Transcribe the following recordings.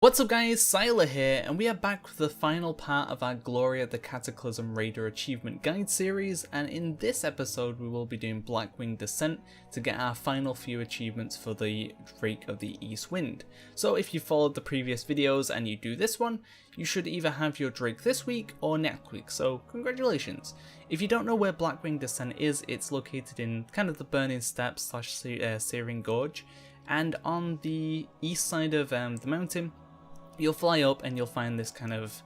What's up guys, Syiler here, and we are back with the final part of our Gloria the Cataclysm Raider Achievement Guide series, and in this episode we will be doing Blackwing Descent to get our final few achievements for the Drake of the East Wind. So if you followed the previous videos and you do this one, you should either have your Drake this week or next week, so congratulations. If you don't know where Blackwing Descent is, it's located in kind of the Burning Steppes slash Searing Gorge, and on the east side of the mountain, you'll fly up and you'll find this kind of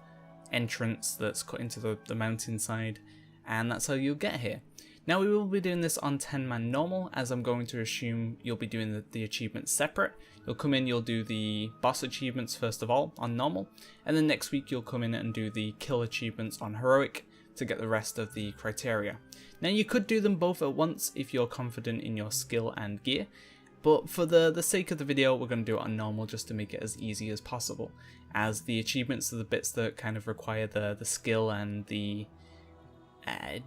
entrance that's cut into the mountainside, and that's how you'll get here. Now we will be doing this on 10-man normal, as I'm going to assume you'll be doing the achievements separate. You'll come in, you'll do the boss achievements first of all on normal, and then next week you'll come in and do the kill achievements on heroic to get the rest of the criteria. Now you could do them both at once if you're confident in your skill and gear, but for the sake of the video, we're going to do it on normal just to make it as easy as possible, as the achievements are the bits that kind of require the skill and the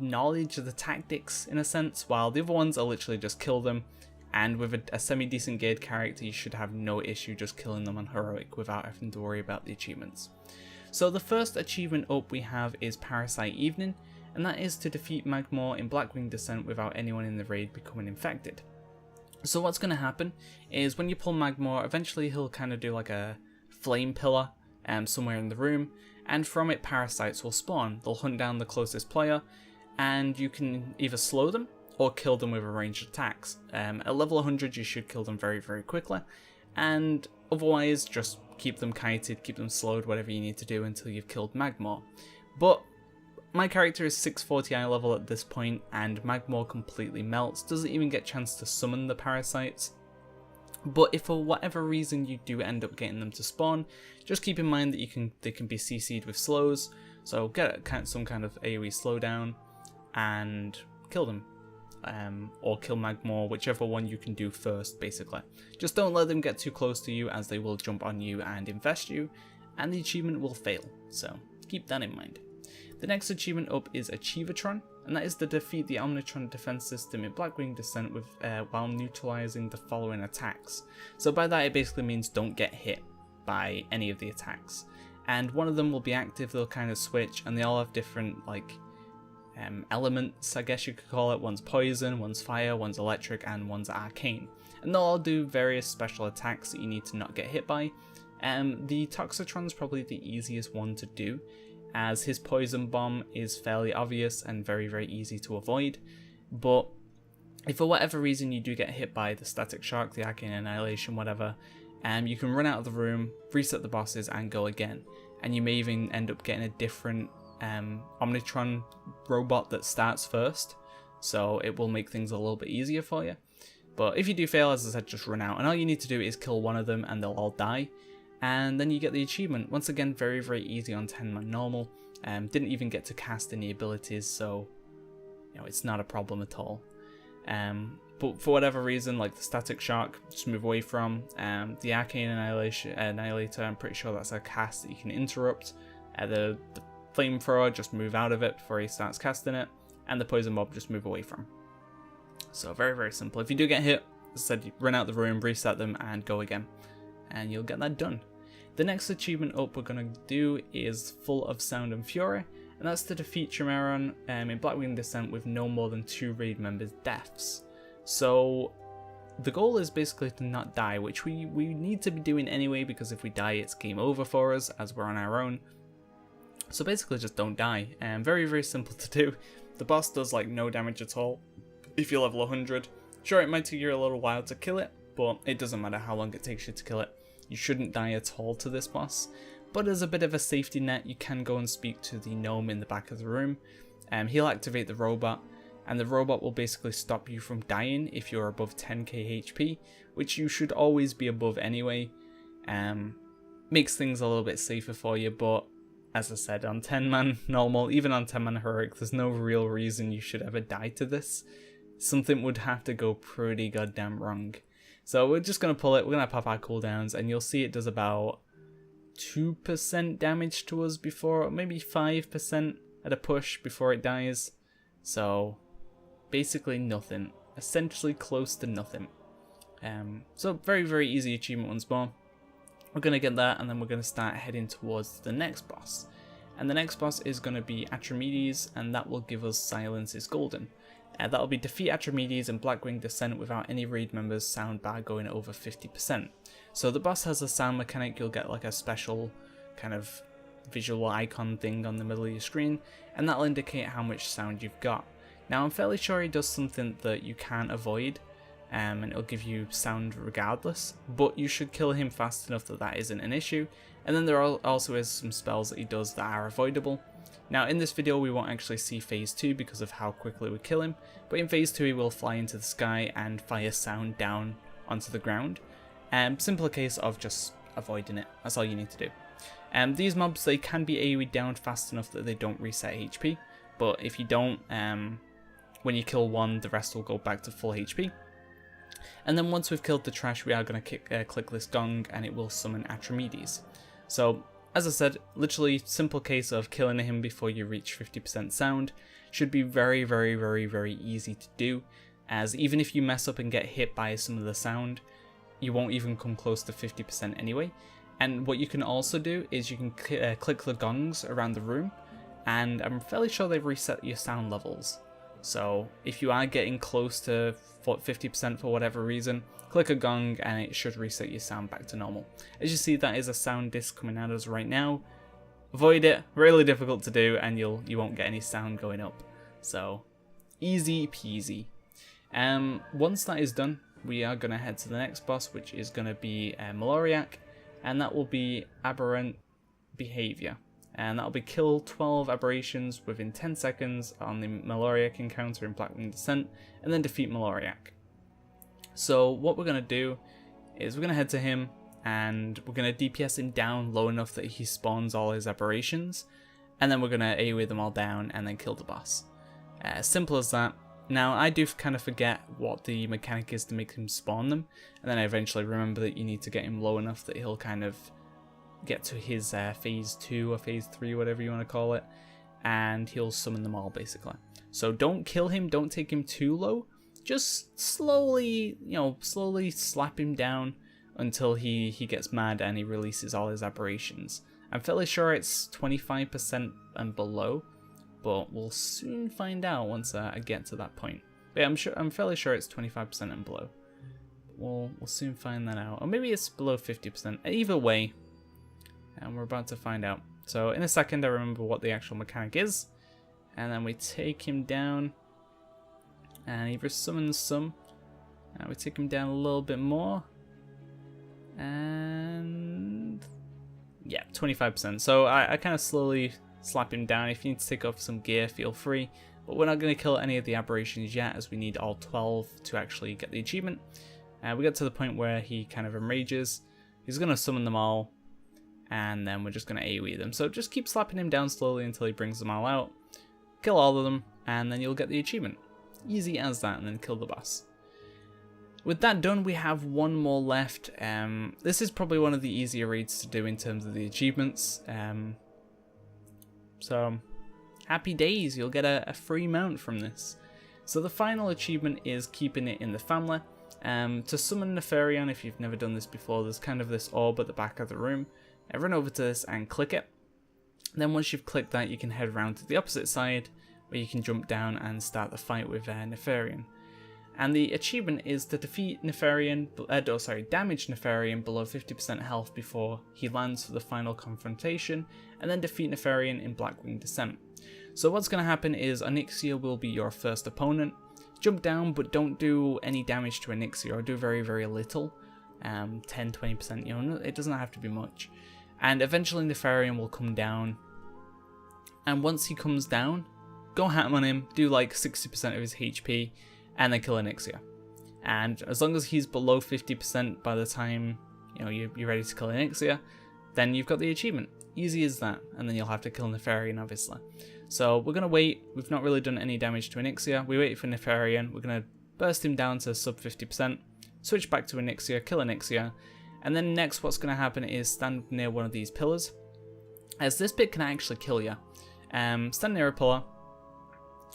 knowledge of the tactics in a sense, while the other ones are literally just kill them, and with a semi-decent geared character you should have no issue just killing them on heroic without having to worry about the achievements. So the first achievement up we have is Parasite Evening, and that is to defeat Magmor in Blackwing Descent without anyone in the raid becoming infected. So what's going to happen is when you pull Magmor, eventually he'll kind of do like a flame pillar somewhere in the room, and from it parasites will spawn. They'll hunt down the closest player, and you can either slow them or kill them with ranged attacks. At level 100 you should kill them very quickly, and otherwise just keep them kited, keep them slowed, whatever you need to do until you've killed Magmor. But my character is 640 eye level at this point, and Magmor completely melts, doesn't even get a chance to summon the parasites. But if for whatever reason you do end up getting them to spawn, just keep in mind that they can be CC'd with slows, so get some kind of AoE slowdown and kill them. Or kill Magmor, whichever one you can do first basically. Just don't let them get too close to you, as they will jump on you and infest you, and the achievement will fail, so keep that in mind. The next achievement up is Achieve-a-tron, and that is to defeat the Omnitron defense system in Blackwing Descent with while neutralizing the following attacks. So by that it basically means don't get hit by any of the attacks. And one of them will be active, they'll kind of switch, and they all have different elements, I guess you could call it. One's poison, one's fire, one's electric, and one's arcane. And they'll all do various special attacks that you need to not get hit by. The Toxitron's probably the easiest one to do, as his poison bomb is fairly obvious and very easy to avoid. But if for whatever reason you do get hit by the static shock, the arcane annihilation, whatever, you can run out of the room, reset the bosses, and go again. And you may even end up getting a different Omnitron robot that starts first, so it will make things a little bit easier for you. But if you do fail, as I said, just run out, and all you need to do is kill one of them and they'll all die. And then you get the achievement. Once again, very easy on 10-man normal. Didn't even get to cast any abilities, so it's not a problem at all. But for whatever reason, like the static shock, just move away from. The arcane annihilator, I'm pretty sure that's a cast that you can interrupt. The flamethrower, just move out of it before he starts casting it, and the poison mob, just move away from. So very simple. If you do get hit, as I said, you run out the room, reset them, and go again, and you'll get that done. The next achievement up we're going to do is Full of Sound and Fury, and that's to defeat Chimeron in Blackwing Descent with no more than 2 raid members' deaths. So the goal is basically to not die, which we need to be doing anyway, because if we die it's game over for us, as we're on our own. So basically just don't die, and very simple to do. The boss does like no damage at all if you're level 100. Sure, it might take you a little while to kill it, but it doesn't matter how long it takes you to kill it. You shouldn't die at all to this boss, but as a bit of a safety net you can go and speak to the gnome in the back of the room. He'll activate the robot, and the robot will basically stop you from dying if you're above 10k HP, which you should always be above anyway. Makes things a little bit safer for you, but as I said, on 10-man normal, even on 10-man heroic, there's no real reason you should ever die to this. Something would have to go pretty goddamn wrong. So we're just going to pull it, we're going to pop our cooldowns, and you'll see it does about 2% damage to us before, maybe 5% at a push before it dies. So basically nothing, essentially close to nothing. So very easy achievement once more. We're going to get that, and then we're going to start heading towards the next boss. And the next boss is going to be Achieve, and that will give us Silence is Golden. That'll be defeat Achieve and Blackwing Descent without any raid members' sound bar going over 50%. So the boss has a sound mechanic. You'll get like a special kind of visual icon thing on the middle of your screen, and that'll indicate how much sound you've got. Now I'm fairly sure he does something that you can't avoid, and it'll give you sound regardless, but you should kill him fast enough that that isn't an issue. And then there also is some spells that he does that are avoidable. Now in this video we won't actually see phase 2 because of how quickly we kill him, but in phase 2 he will fly into the sky and fire sound down onto the ground. Simple case of just avoiding it, that's all you need to do. These mobs, they can be AoE'd down fast enough that they don't reset HP, but if you don't, when you kill one, the rest will go back to full HP. And then once we've killed the trash, we are going to click this gong and it will summon Achieve. So, as I said, literally simple case of killing him before you reach 50% sound. Should be very, very, very, very easy to do, as even if you mess up and get hit by some of the sound, you won't even come close to 50% anyway. And what you can also do is you can click the gongs around the room, and I'm fairly sure they've reset your sound levels. So if you are getting close to 50% for whatever reason, click a gong and it should reset your sound back to normal. As you see, that is a sound disc coming at us right now. Avoid it, really difficult to do, and you won't get any sound going up. So easy peasy. Once that is done, we are going to head to the next boss, which is going to be Maloriak, and that will be Aberrant Behavior. And that'll be kill 12 aberrations within 10 seconds on the Maloriak encounter in Blackwing Descent, and then defeat Maloriak. So what we're going to do is we're going to head to him, and we're going to DPS him down low enough that he spawns all his aberrations, and then we're going to AoE them all down and then kill the boss. Simple as that. Now I do kind of forget what the mechanic is to make him spawn them, and then I eventually remember that you need to get him low enough that he'll kind of get to his phase 2 or phase 3, whatever you want to call it, and he'll summon them all basically. So don't kill him, don't take him too low, just slowly, slowly slap him down until he gets mad and he releases all his aberrations. I'm fairly sure it's 25% and below, but we'll soon find out once I get to that point. But yeah, I'm fairly sure it's 25% and below. We'll soon find that out, or maybe it's below 50%. Either way, and we're about to find out. So in a second I remember what the actual mechanic is, and then we take him down and he summons some, and we take him down a little bit more, and yeah, 25%. So I kind of slowly slap him down. If you need to take off some gear, feel free, but we're not going to kill any of the aberrations yet, as we need all 12 to actually get the achievement. We get to the point where he kind of enrages, he's going to summon them all, and then we're just going to AoE them. So just keep slapping him down slowly until he brings them all out, kill all of them, and then you'll get the achievement. Easy as that, and then kill the boss. With that done, we have one more left. This is probably one of the easier raids to do in terms of the achievements. So happy days, you'll get a free mount from this. So the final achievement is keeping it in the family. To summon Nefarian, if you've never done this before, there's kind of this orb at the back of the room. Run over to this and click it. Then once you've clicked that, you can head around to the opposite side, where you can jump down and start the fight with Nefarian. And the achievement is to defeat Nefarian, damage Nefarian below 50% health before he lands for the final confrontation, and then defeat Nefarian in Blackwing Descent. So what's going to happen is Onyxia will be your first opponent. Jump down, but don't do any damage to Onyxia, or do very, very little. 10-20%, it doesn't have to be much. And eventually Nefarian will come down, and once he comes down, go ham on him, do like 60% of his HP, and then kill Onyxia. And as long as he's below 50% by the time you're ready to kill Onyxia, then you've got the achievement. Easy as that, and then you'll have to kill Nefarian, obviously. So we're gonna wait. We've not really done any damage to Onyxia. We wait for Nefarian. We're gonna burst him down to sub 50%, switch back to Onyxia, kill Onyxia, and then next what's gonna happen is stand near one of these pillars, as this bit can actually kill you. Stand near a pillar,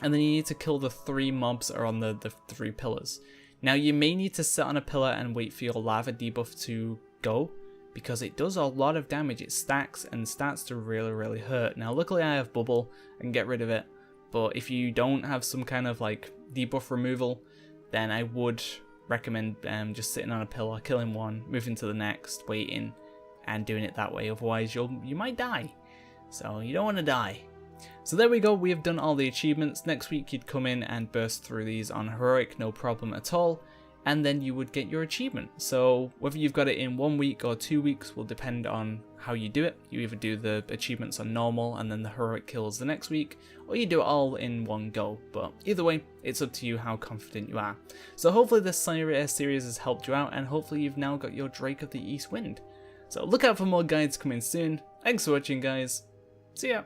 and then you need to kill the 3 mobs that are on the 3 pillars. Now you may need to sit on a pillar and wait for your lava debuff to go, because it does a lot of damage. It stacks and starts to really hurt. Now luckily I have bubble, I can get rid of it, but if you don't have some kind of like debuff removal, then I would recommend just sitting on a pillar, killing one, moving to the next, waiting, and doing it that way. Otherwise you might die, so you don't want to die. So there we go, we have done all the achievements. Next week you'd come in and burst through these on heroic, no problem at all, and then you would get your achievement. So whether you've got it in 1 week or 2 weeks will depend on how you do it. You either do the achievements on normal and then the heroic kills the next week, or you do it all in one go. But either way, it's up to you how confident you are. So hopefully this series has helped you out, and hopefully you've now got your Drake of the East Wind. So look out for more guides coming soon. Thanks for watching, guys. See ya.